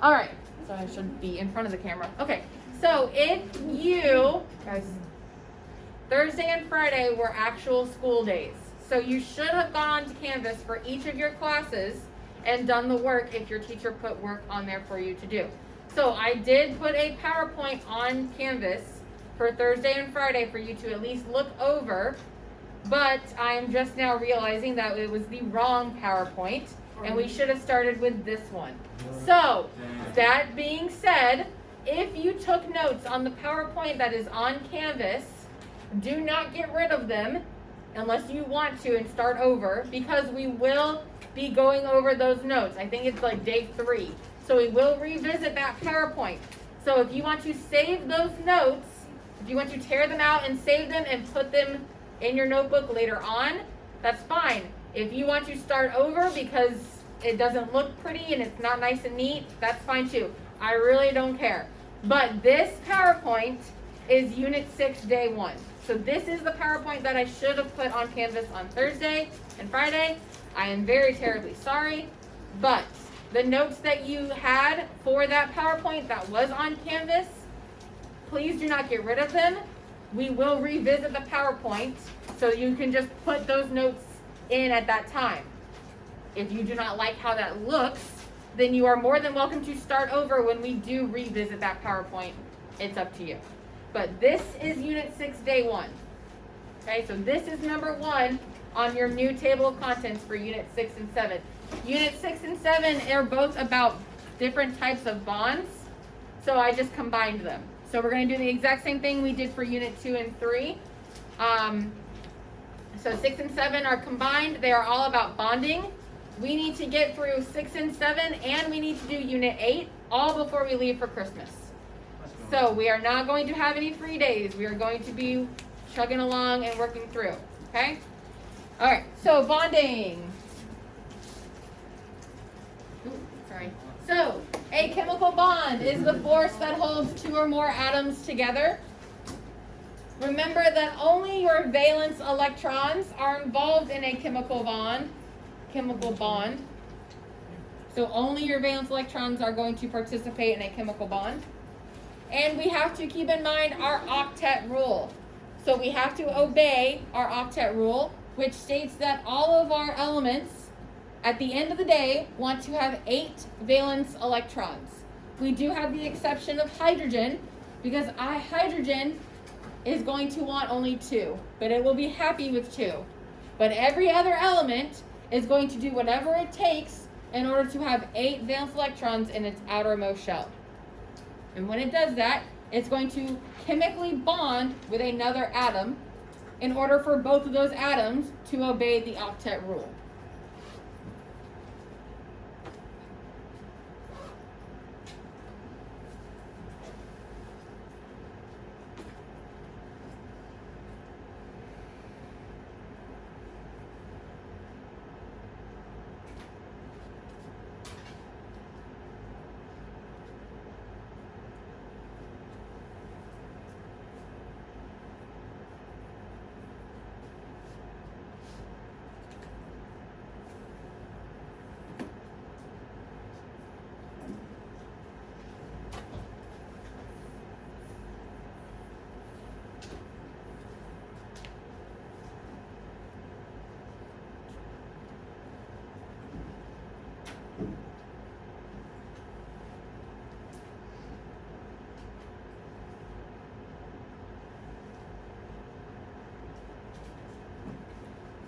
All right, so I should be in front of the camera. Okay, so if you, guys, Thursday and Friday were actual school days. So you should have gone onto Canvas for each of your classes and done the work if your teacher put work on there for you to do. So I did put a PowerPoint on Canvas for Thursday and Friday for you to at least look over, but I'm just now realizing that it was the wrong PowerPoint and we should have started with this one. So that being said, if you took notes on the PowerPoint that is on Canvas, do not get rid of them unless you want to and start over, because we will be going over those notes. I think it's like day 3. So we will revisit that PowerPoint. So if you want to save those notes, if you want to tear them out and save them and put them in your notebook later on, that's fine. If you want to start over because it doesn't look pretty and it's not nice and neat, that's fine too. I really don't care. But this PowerPoint is Unit 6, Day 1. So this is the PowerPoint that I should have put on Canvas on Thursday and Friday. I am very terribly sorry, but the notes that you had for that PowerPoint that was on Canvas, please do not get rid of them. We will revisit the PowerPoint, so you can just put those notes in at that time. If you do not like how that looks, then you are more than welcome to start over when we do revisit that PowerPoint. It's up to you. But this is Unit 6, Day 1. Okay, so this is number 1 on your new table of contents for Unit 6 and 7. Unit 6 and 7 are both about different types of bonds, so I just combined them. So we're going to do the exact same thing we did for Unit 2 and 3. So 6 and 7 are combined. They are all about bonding. We need to get through 6 and 7, and we need to do Unit 8 all before we leave for Christmas. So we are not going to have any free days. We are going to be chugging along and working through, okay? All right, so bonding. Ooh, sorry. So a chemical bond is the force that holds 2 or more atoms together. Remember that only your valence electrons are involved in a chemical bond. So only your valence electrons are going to participate in a chemical bond. And we have to keep in mind our octet rule. So we have to obey our octet rule, which states that all of our elements at the end of the day want to have 8 valence electrons. We do have the exception of hydrogen, because hydrogen is going to want only 2, but it will be happy with 2. But every other element is going to do whatever it takes in order to have 8 valence electrons in its outermost shell. And when it does that, it's going to chemically bond with another atom in order for both of those atoms to obey the octet rule.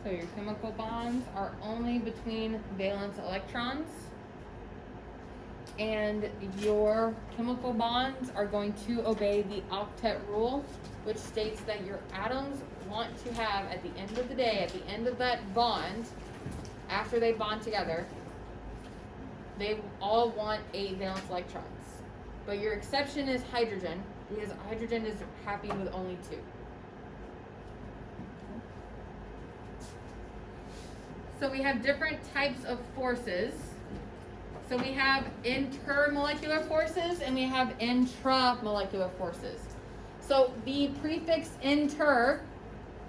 So your chemical bonds are only between valence electrons, and your chemical bonds are going to obey the octet rule, which states that your atoms want to have, at the end of the day, at the end of that bond, after they bond together, they all want 8 valence electrons. But your exception is hydrogen, because hydrogen is happy with only 2. So we have different types of forces. So we have intermolecular forces and we have intramolecular forces. So the prefix inter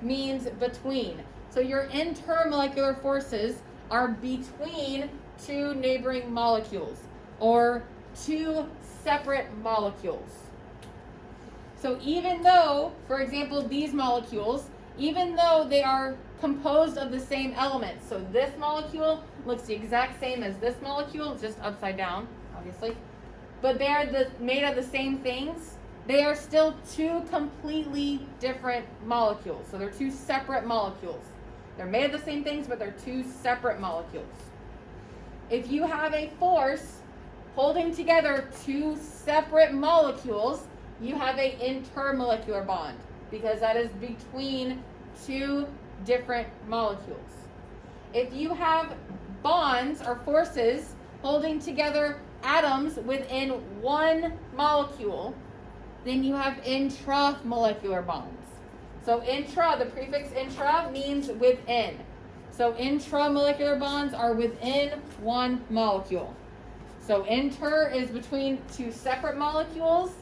means between. So your intermolecular forces are between 2 neighboring molecules, or two separate molecules. So even though, for example, these molecules, even though they are composed of the same elements, so this molecule looks the exact same as this molecule, just upside down, obviously, but they are made of the same things, they are still two completely different molecules. So they're two separate molecules. They're made of the same things, but they're two separate molecules. If you have a force holding together two separate molecules, you have an intermolecular bond, because that is between two different molecules. If you have bonds or forces holding together atoms within one molecule, then you have intramolecular bonds. So intra, the prefix intra means within. So intramolecular bonds are within one molecule. So inter is between two separate molecules.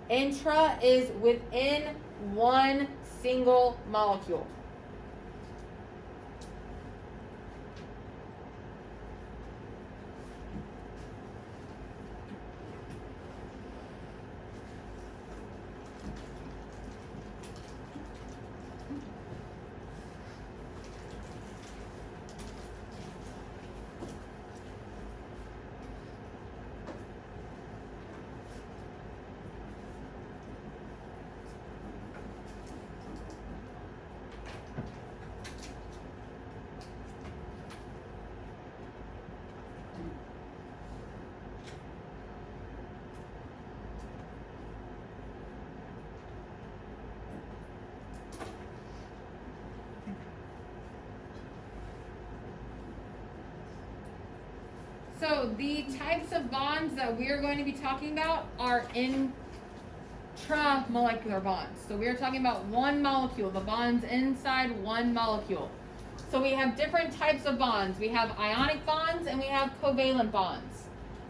Intra is within one single molecule. So the types of bonds that we are going to be talking about are intramolecular bonds. So we are talking about one molecule, the bonds inside one molecule. So we have different types of bonds. We have ionic bonds and we have covalent bonds.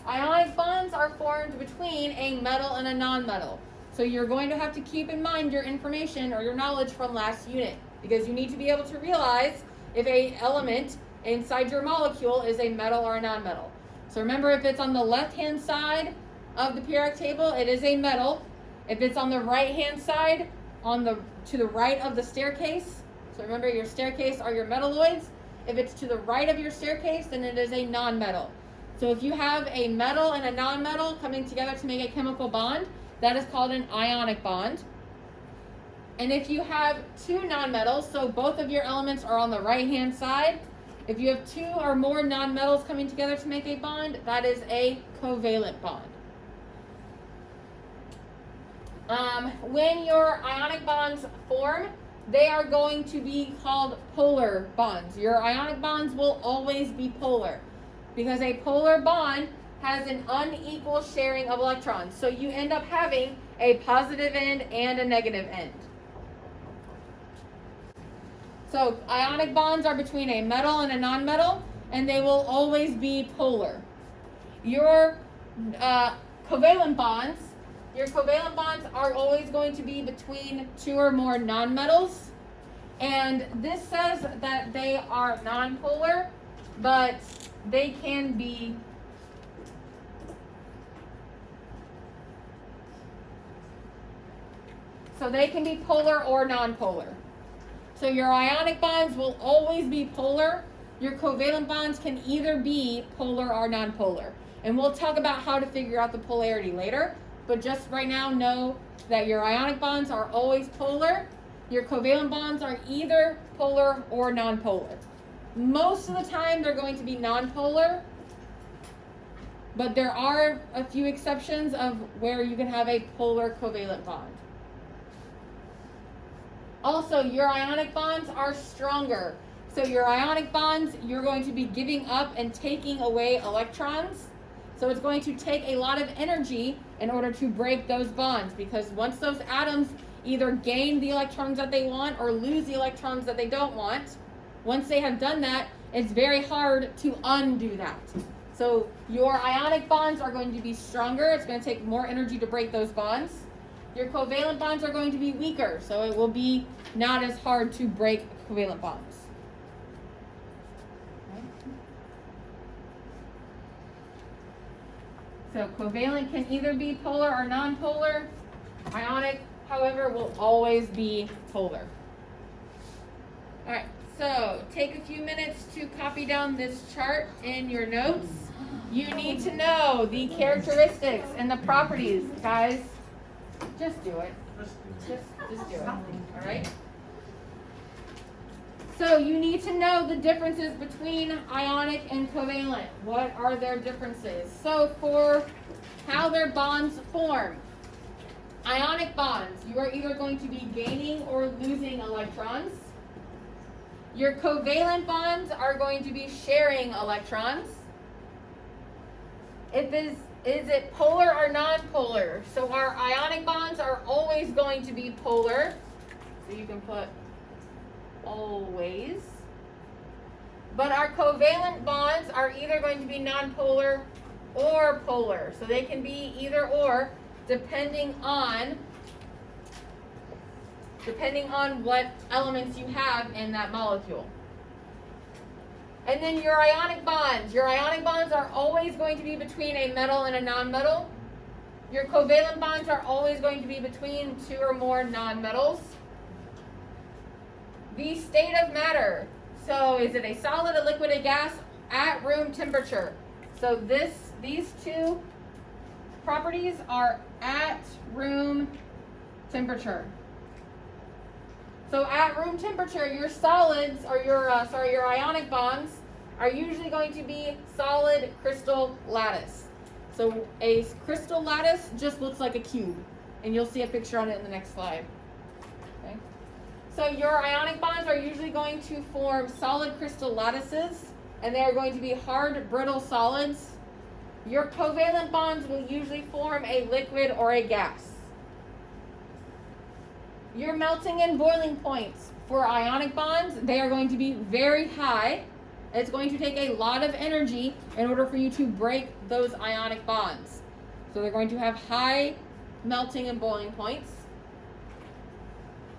Ionic bonds are formed between a metal and a nonmetal. So you're going to have to keep in mind your information or your knowledge from last unit, because you need to be able to realize if an element inside your molecule is a metal or a nonmetal. So remember, if it's on the left-hand side of the periodic table, it is a metal. If it's on the right-hand side, to the right of the staircase, so remember your staircase are your metalloids. If it's to the right of your staircase, then it is a nonmetal. So if you have a metal and a nonmetal coming together to make a chemical bond, that is called an ionic bond. And if you have two nonmetals, so both of your elements are on the right-hand side, if you have two or more nonmetals coming together to make a bond, that is a covalent bond. When your ionic bonds form, they are going to be called polar bonds. Your ionic bonds will always be polar, because a polar bond has an unequal sharing of electrons. So you end up having a positive end and a negative end. So ionic bonds are between a metal and a nonmetal, and they will always be polar. Your covalent bonds are always going to be between two or more nonmetals. And this says that they are nonpolar, but they can be polar or nonpolar. So your ionic bonds will always be polar. Your covalent bonds can either be polar or nonpolar. And we'll talk about how to figure out the polarity later. But just right now, know that your ionic bonds are always polar. Your covalent bonds are either polar or nonpolar. Most of the time, they're going to be nonpolar. But there are a few exceptions of where you can have a polar covalent bond. Also, your ionic bonds are stronger. So your ionic bonds, you're going to be giving up and taking away electrons. So it's going to take a lot of energy in order to break those bonds, because once those atoms either gain the electrons that they want or lose the electrons that they don't want, once they have done that, it's very hard to undo that. So your ionic bonds are going to be stronger. It's going to take more energy to break those bonds. Your covalent bonds are going to be weaker, so it will be not as hard to break covalent bonds. So covalent can either be polar or nonpolar. Ionic, however, will always be polar. All right, so take a few minutes to copy down this chart in your notes. You need to know the characteristics and the properties, guys. Just do it. Just do it. All right. So you need to know the differences between ionic and covalent. What are their differences? So for how their bonds form. Ionic bonds, you are either going to be gaining or losing electrons. Your covalent bonds are going to be sharing electrons. Is it polar or nonpolar? So our ionic bonds are always going to be polar. So you can put always. But our covalent bonds are either going to be nonpolar or polar. So they can be either or depending on what elements you have in that molecule. And then your ionic bonds. Your ionic bonds are always going to be between a metal and a nonmetal. Your covalent bonds are always going to be between two or more nonmetals. The state of matter. So is it a solid, a liquid, a gas at room temperature? So these two properties are at room temperature. So at room temperature, your solids or your ionic bonds are usually going to be solid crystal lattice. So a crystal lattice just looks like a cube, and you'll see a picture on it in the next slide. Okay. So your ionic bonds are usually going to form solid crystal lattices, and they are going to be hard, brittle solids. Your covalent bonds will usually form a liquid or a gas. Your melting and boiling points for ionic bonds, they are going to be very high. It's going to take a lot of energy in order for you to break those ionic bonds. So they're going to have high melting and boiling points.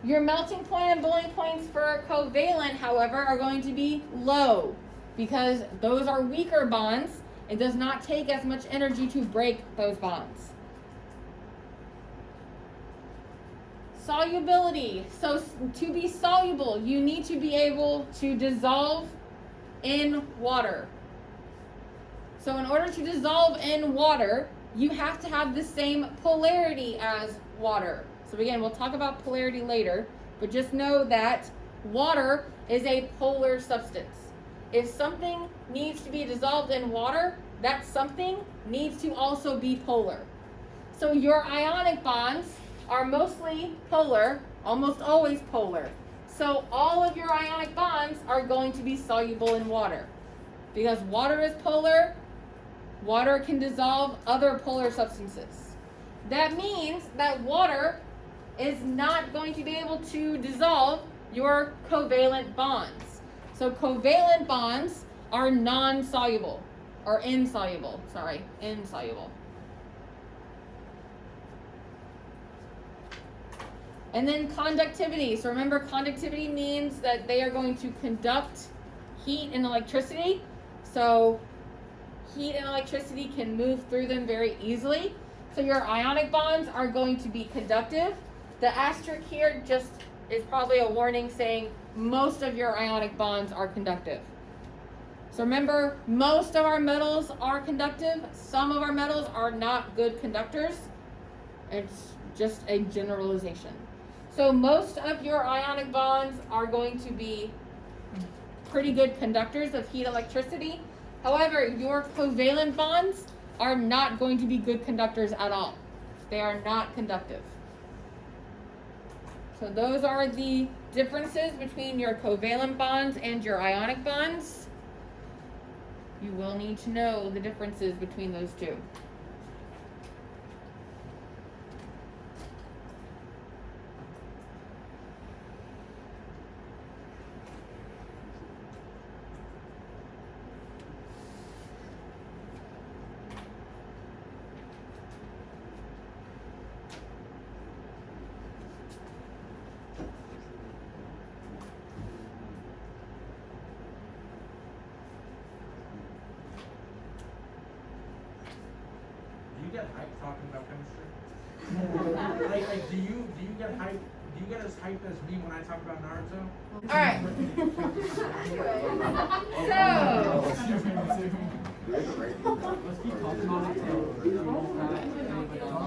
Your melting point and boiling points for covalent, however, are going to be low because those are weaker bonds. It does not take as much energy to break those bonds. Solubility. So to be soluble, you need to be able to dissolve in water. So in order to dissolve in water, you have to have the same polarity as water. So again, we'll talk about polarity later, but just know that water is a polar substance. If something needs to be dissolved in water, that something needs to also be polar. So your ionic bonds are mostly polar, almost always polar. So all of your ionic bonds are going to be soluble in water. Because water is polar, water can dissolve other polar substances. That means that water is not going to be able to dissolve your covalent bonds. So covalent bonds are non-soluble, or insoluble. And then conductivity. So remember, conductivity means that they are going to conduct heat and electricity. So heat and electricity can move through them very easily. So your ionic bonds are going to be conductive. The asterisk here just is probably a warning saying most of your ionic bonds are conductive. So remember, most of our metals are conductive. Some of our metals are not good conductors. It's just a generalization. So most of your ionic bonds are going to be pretty good conductors of heat electricity. However, your covalent bonds are not going to be good conductors at all. They are not conductive. So those are the differences between your covalent bonds and your ionic bonds. You will need to know the differences between those two. get hyped talking about chemistry? like, do you get hyped? Do you get as hyped as me when I talk about Naruto? All right. So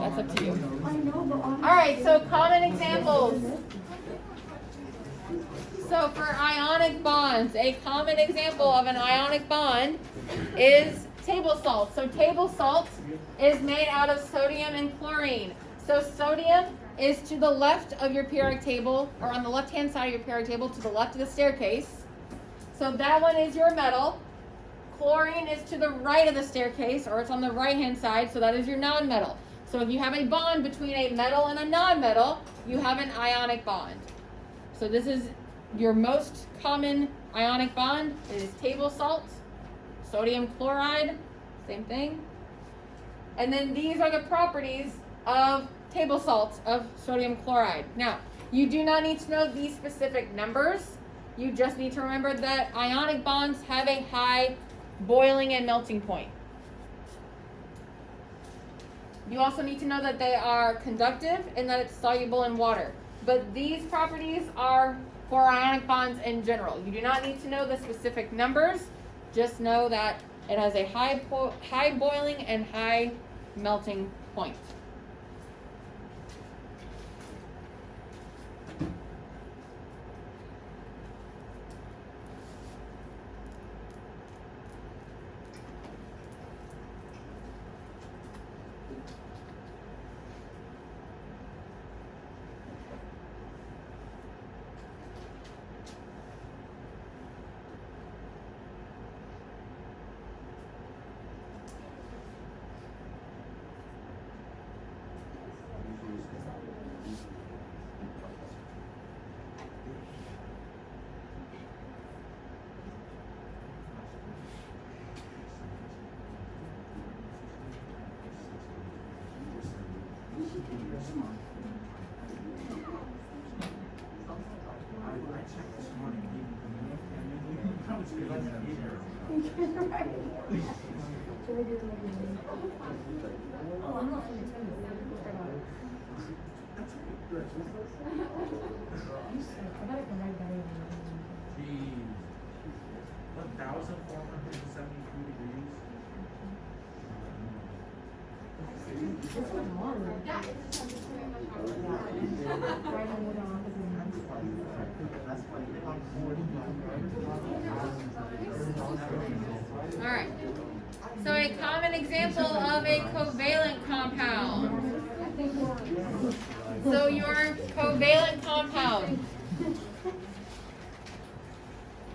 that's up to you. All right. So common examples. So for ionic bonds, a common example of an ionic bond is table salt. So table salt is made out of sodium and chlorine. So sodium is to the left of your periodic table, or on the left-hand side of your periodic table, to the left of the staircase. So that one is your metal. Chlorine is to the right of the staircase, or it's on the right-hand side, so that is your non-metal. So if you have a bond between a metal and a non-metal, you have an ionic bond. So this is your most common ionic bond. It is table salt, sodium chloride, same thing. And then these are the properties of table salts of sodium chloride. Now, you do not need to know these specific numbers. You just need to remember that ionic bonds have a high boiling and melting point. You also need to know that they are conductive and that it's soluble in water. But these properties are for ionic bonds in general. You do not need to know the specific numbers. Just know that it has a high boiling and high melting point. All right. So a common example of a covalent compound. So your covalent compound.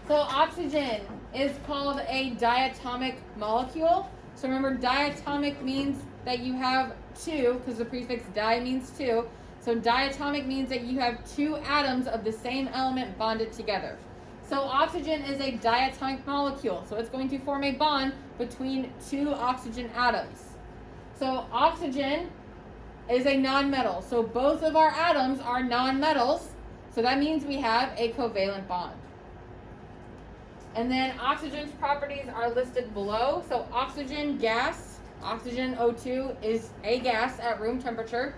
So oxygen is called a diatomic molecule. So remember, diatomic means that you have two, because the prefix di means two. So diatomic means that you have two atoms of the same element bonded together. So oxygen is a diatomic molecule. So it's going to form a bond between two oxygen atoms. So oxygen is a nonmetal. So both of our atoms are nonmetals. So that means we have a covalent bond. And then oxygen's properties are listed below. So oxygen gas, oxygen O2 is a gas at room temperature.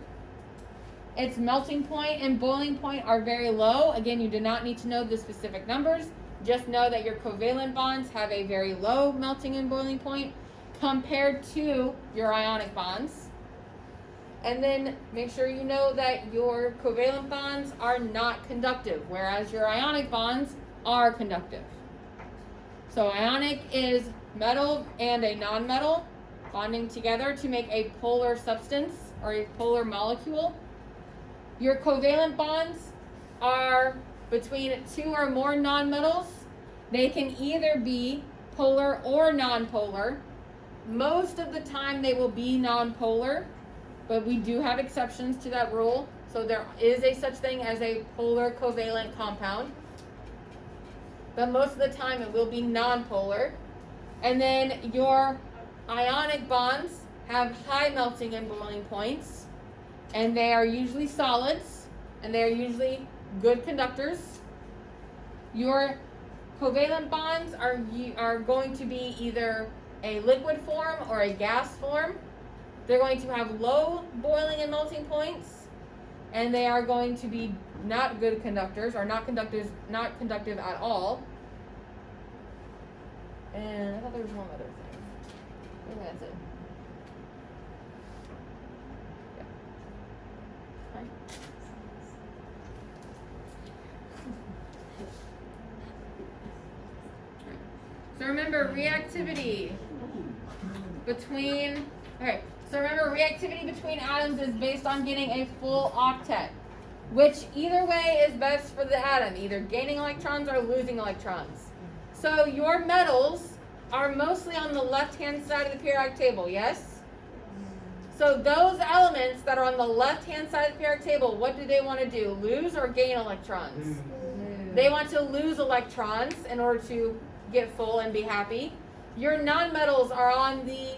Its melting point and boiling point are very low. Again, you do not need to know the specific numbers. Just know that your covalent bonds have a very low melting and boiling point compared to your ionic bonds. And then make sure you know that your covalent bonds are not conductive, whereas your ionic bonds are conductive. So ionic is metal and a nonmetal bonding together to make a polar substance or a polar molecule. Your covalent bonds are between two or more nonmetals. They can either be polar or nonpolar. Most of the time they will be nonpolar, but we do have exceptions to that rule. So there is a such thing as a polar covalent compound. But most of the time it will be nonpolar. And then your ionic bonds have high melting and boiling points, and they are usually solids, and they are usually good conductors. Your covalent bonds are going to be either a liquid form or a gas form. They're going to have low boiling and melting points, and they are going to be not good conductors, or not conductive at all. And I thought there was one other thing. I think that's it. Yeah. Fine. So remember, reactivity between, okay, so remember reactivity between atoms is based on getting a full octet, which either way is best for the atom, either gaining electrons or losing electrons. So your metals are mostly on the left-hand side of the periodic table, yes? So those elements that are on the left-hand side of the periodic table, what do they want to do? Lose or gain electrons? They want to lose electrons in order to get full and be happy. Your nonmetals are on the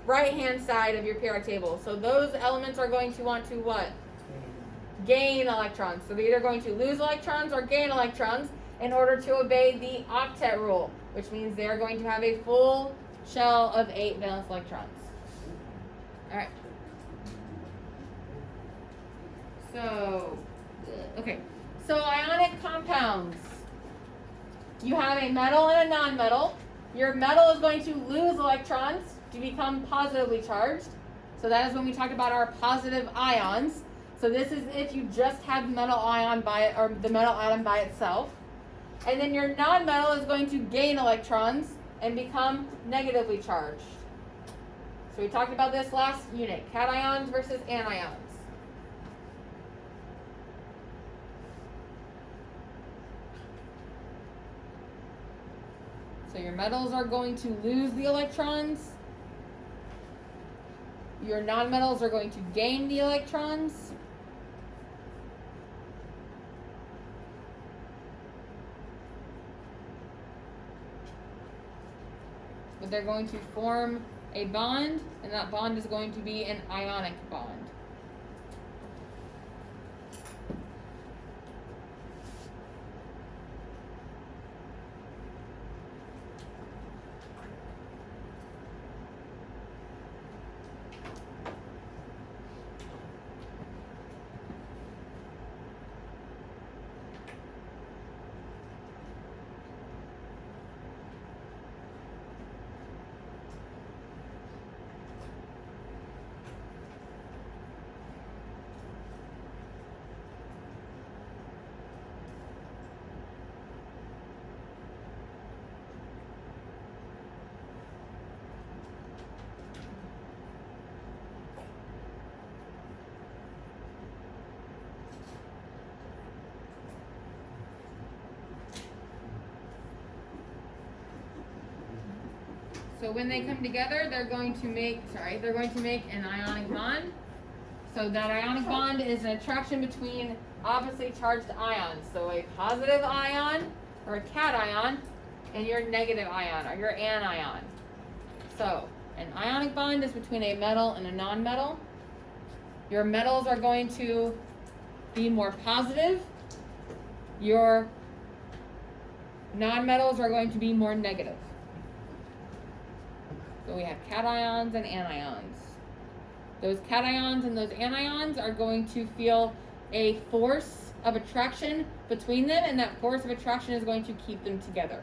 right-hand side of your periodic table. So those elements are going to want to what? Gain electrons. So they're either going to lose electrons or gain electrons in order to obey the octet rule, which means they're going to have a full shell of 8 valence electrons. All right. So, okay. So ionic compounds. You have a metal and a nonmetal. Your metal is going to lose electrons to become positively charged. So that is when we talked about our positive ions. So this is if you just have metal ion by it, or the metal atom by itself. And then your nonmetal is going to gain electrons and become negatively charged. So we talked about this last unit, cations versus anions. So your metals are going to lose the electrons. Your nonmetals are going to gain the electrons. But they're going to form a bond, and that bond is going to be an ionic bond. So when they come together, they're going to make an ionic bond. So that ionic bond is an attraction between oppositely charged ions. So a positive ion, or a cation, and your negative ion, or your anion. So an ionic bond is between a metal and a nonmetal. Your metals are going to be more positive. Your nonmetals are going to be more negative. So we have cations and anions. Those cations and those anions are going to feel a force of attraction between them, and that force of attraction is going to keep them together.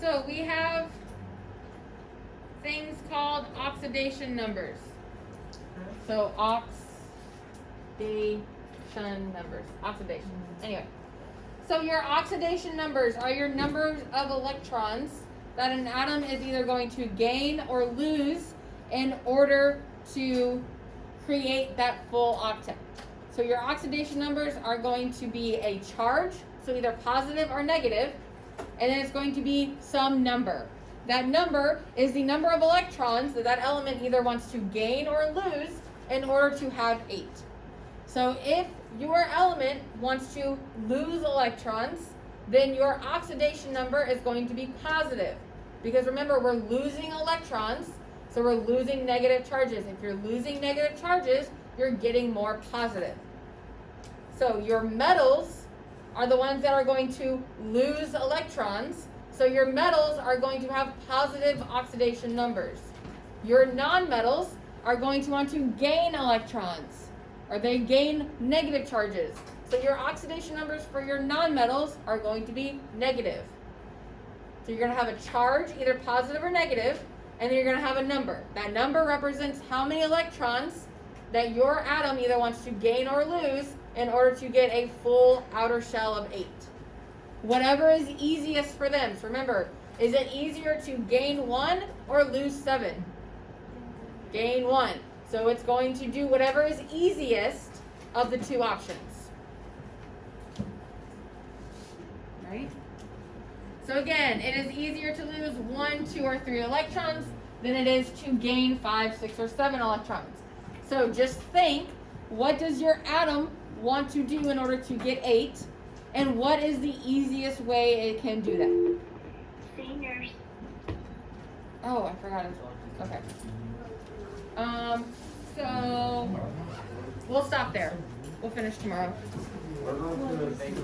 So we have things called oxidation numbers. So oxidation numbers. Oxidation. Anyway. So your oxidation numbers are your numbers of electrons that an atom is either going to gain or lose in order to create that full octet. So your oxidation numbers are going to be a charge, so either positive or negative, and then it's going to be some number. That number is the number of electrons that that element either wants to gain or lose in order to have 8. So So if your element wants to lose electrons, then your oxidation number is going to be positive. Because remember, we're losing electrons, so we're losing negative charges. If you're losing negative charges, you're getting more positive. So your metals are the ones that are going to lose electrons. So your metals are going to have positive oxidation numbers. Your nonmetals are going to want to gain electrons, or they gain negative charges. So your oxidation numbers for your nonmetals are going to be negative. So you're going to have a charge, either positive or negative, and then you're going to have a number. That number represents how many electrons that your atom either wants to gain or lose in order to get a full outer shell of 8. Whatever is easiest for them. So remember, is it easier to gain 1 or lose 7? Gain 1. So it's going to do whatever is easiest of the two options. Right? So again, it is easier to lose 1, 2, or 3 electrons than it is to gain 5, 6, or 7 electrons. So just think, what does your atom want to do in order to get 8? And what is the easiest way it can do that? Seniors. Oh, I forgot it. Okay. So we'll stop there. We'll finish tomorrow. We're going to make